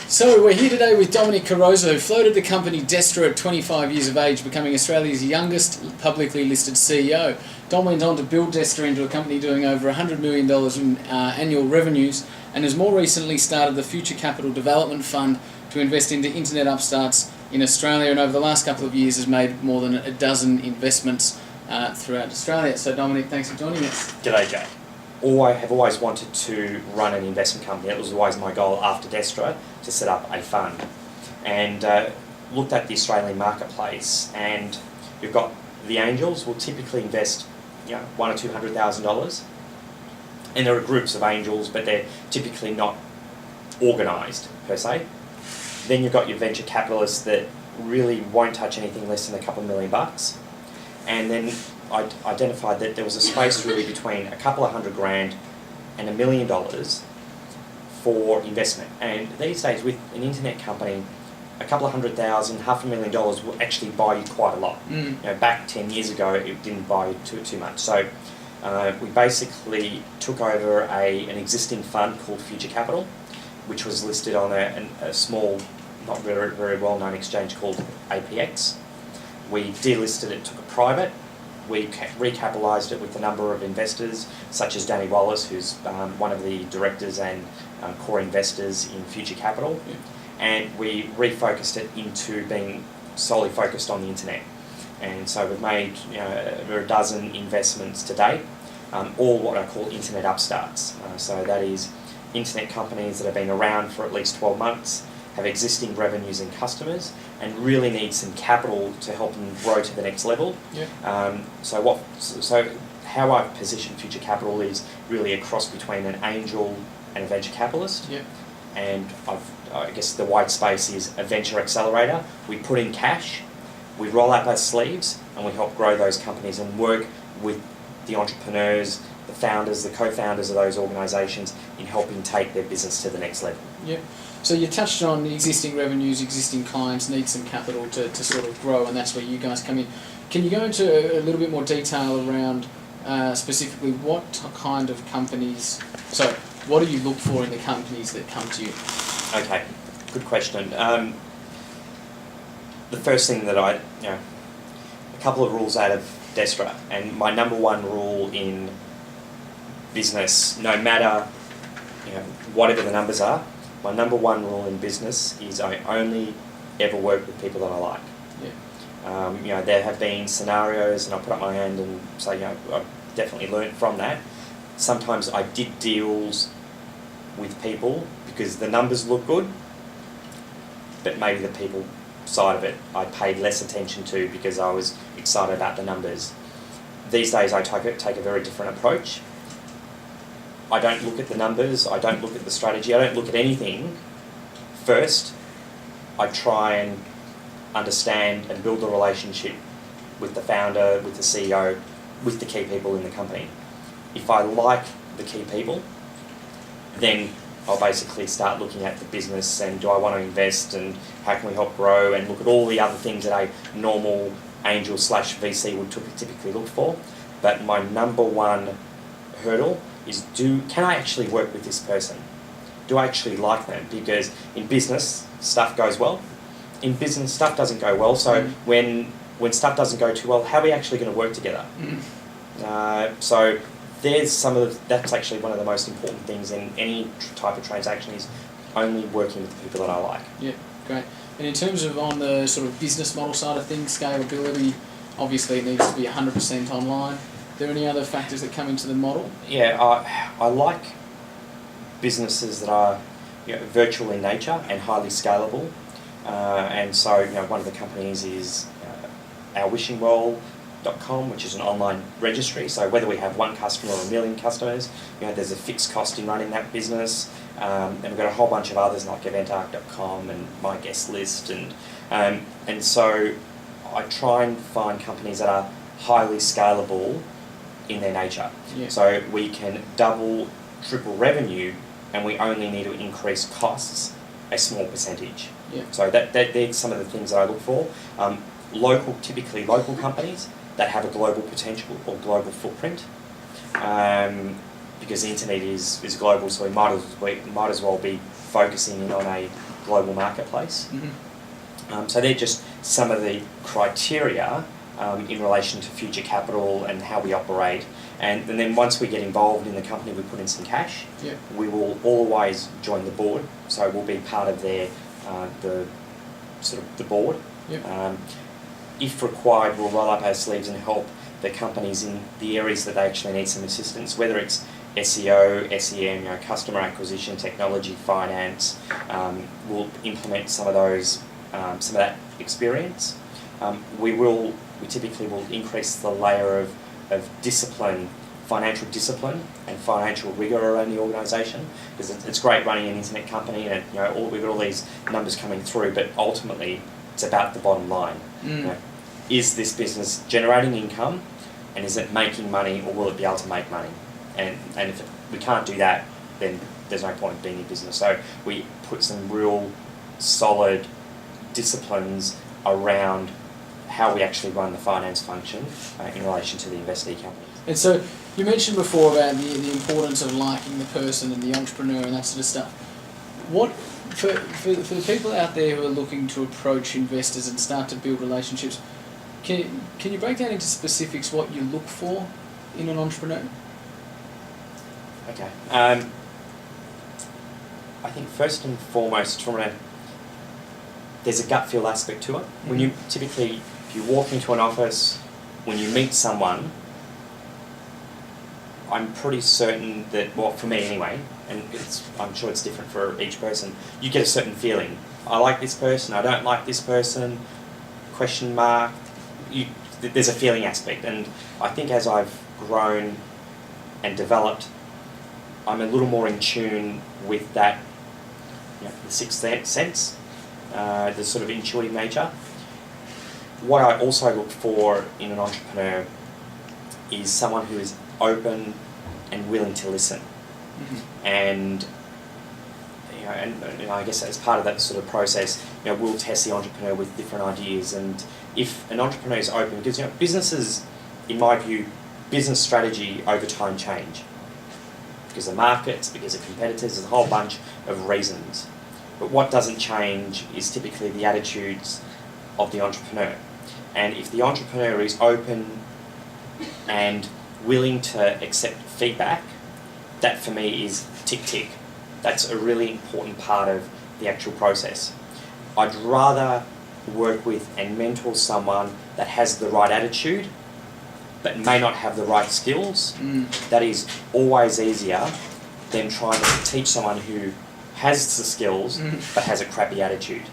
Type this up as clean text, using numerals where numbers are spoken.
So we're here today with Domenic Carosa, who floated the company Destra at 25 years of age, becoming Australia's youngest publicly listed CEO. Dom went on to build Destra into a company doing over $100 million in annual revenues, and has more recently started the Future Capital Development Fund to invest into internet upstarts in Australia, and over the last couple of years has made more than a dozen investments throughout Australia. So Domenic, thanks for joining us. G'day, Jay. I have always wanted to run an investment company. It was always my goal after Destra to set up a fund, and looked at the Australian marketplace, and you've got the angels will typically invest $100,000 or $200,000, and there are groups of angels, but they're typically not organised per se. Then you've got your venture capitalists that really won't touch anything less than a couple $1 million, and then I identified that there was a space really between a couple of $100,000 and $1 million for investment. And these days, with an internet company, a couple of $100,000, $500,000 will actually buy you quite a lot. You know, back 10 years ago, it didn't buy you too much. So we basically took over an existing fund called Future Capital, which was listed on a small, not very, very well-known exchange called APX. We delisted it, took it private. We recapitalised it with a number of investors, such as Danny Wallace, who's one of the directors and core investors in Future Capital, and we refocused it into being solely focused on the internet. And so we've made over a dozen investments to date, all what I call internet upstarts. So that is internet companies that have been around for at least 12 months, have existing revenues and customers, and really need some capital to help them grow to the next level. So how I've positioned Future Capital is really a cross between an angel and a venture capitalist. And I guess the white space is a venture accelerator. We put in cash, we roll up our sleeves, and we help grow those companies and work with the entrepreneurs, the founders, the co-founders of those organisations in helping take their business to the next level. So you touched on existing revenues, existing clients need some capital to sort of grow, and that's where you guys come in. Can you go into a little bit more detail around specifically what kind of companies, so what do you look for in the companies that come to you? Okay, good question. The first thing that a couple of rules out of Destra, and my number one rule in business, no matter whatever the numbers are, my number one rule in business is I only ever work with people that I like. There have been scenarios, and I'll put up my hand and say, I've definitely learnt from that. Sometimes I did deals with people because the numbers look good, but maybe the people side of it I paid less attention to because I was excited about the numbers. These days I take a very different approach. I don't look at the numbers, I don't look at the strategy, I don't look at anything. First, I try and understand and build a relationship with the founder, with the CEO, with the key people in the company. If I like the key people, then I'll basically start looking at the business and do I want to invest and how can we help grow, and look at all the other things that a normal angel / VC would typically look for. But my number one hurdle is can I actually work with this person? Do I actually like them? Because in business, stuff goes well. In business, stuff doesn't go well. So when stuff doesn't go too well, how are we actually going to work together? So that's actually one of the most important things in any type of transaction, is only working with the people that I like. Yeah, great. And in terms of on the sort of business model side of things, scalability, obviously it needs to be 100% online. Are there any other factors that come into the model? I like businesses that are virtual in nature and highly scalable. And so one of the companies is ourwishingwell.com, which is an online registry. So whether we have one customer or 1 million customers, there's a fixed cost in running that business. And we've got a whole bunch of others like eventarc.com and My Guest List, and so I try and find companies that are highly scalable in their nature. So we can double, triple revenue, and we only need to increase costs a small percentage. So they're some of the things that I look for. Typically local companies that have a global potential or global footprint, because the internet is global, so we might as well be focusing in on a global marketplace. Mm-hmm. So they're just some of the criteria in relation to future capital and how we operate. And then once we get involved in the company, we put in some cash. Yeah. We will always join the board, so we'll be part of their the board. Yep. If required, we'll roll up our sleeves and help the companies in the areas that they actually need some assistance, whether it's SEO, SEM, customer acquisition, technology, finance. We'll implement some of those, some of that experience. We typically will increase the layer of discipline, financial discipline and financial rigour around the organisation, because it's great running an internet company and we've got all these numbers coming through, but ultimately it's about the bottom line. Is this business generating income, and is it making money, or will it be able to make money? And if we can't do that, then there's no point in being in business. So we put some real solid disciplines around how we actually run the finance function in relation to the investee company. And so you mentioned before about the importance of liking the person and the entrepreneur and that sort of stuff. What for the people out there who are looking to approach investors and start to build relationships, can you break down into specifics what you look for in an entrepreneur? Okay. I think first and foremost, there's a gut feel aspect to it. Mm-hmm. When if you walk into an office, when you meet someone, I'm pretty certain that, well, for me anyway, and I'm sure it's different for each person, you get a certain feeling. I like this person, I don't like this person, question mark. There's a feeling aspect, and I think as I've grown and developed, I'm a little more in tune with that, the sixth sense, the sort of intuitive nature. What I also look for in an entrepreneur is someone who is open and willing to listen. Mm-hmm. And I guess as part of that sort of process, we'll test the entrepreneur with different ideas. And if an entrepreneur is open, because businesses, in my view, business strategy over time change because of markets, because of competitors, there's a whole bunch of reasons. But what doesn't change is typically the attitudes of the entrepreneur. And if the entrepreneur is open and willing to accept feedback, that for me is tick. That's a really important part of the actual process. I'd rather work with and mentor someone that has the right attitude but may not have the right skills. That is always easier than trying to teach someone who has the skills but has a crappy attitude.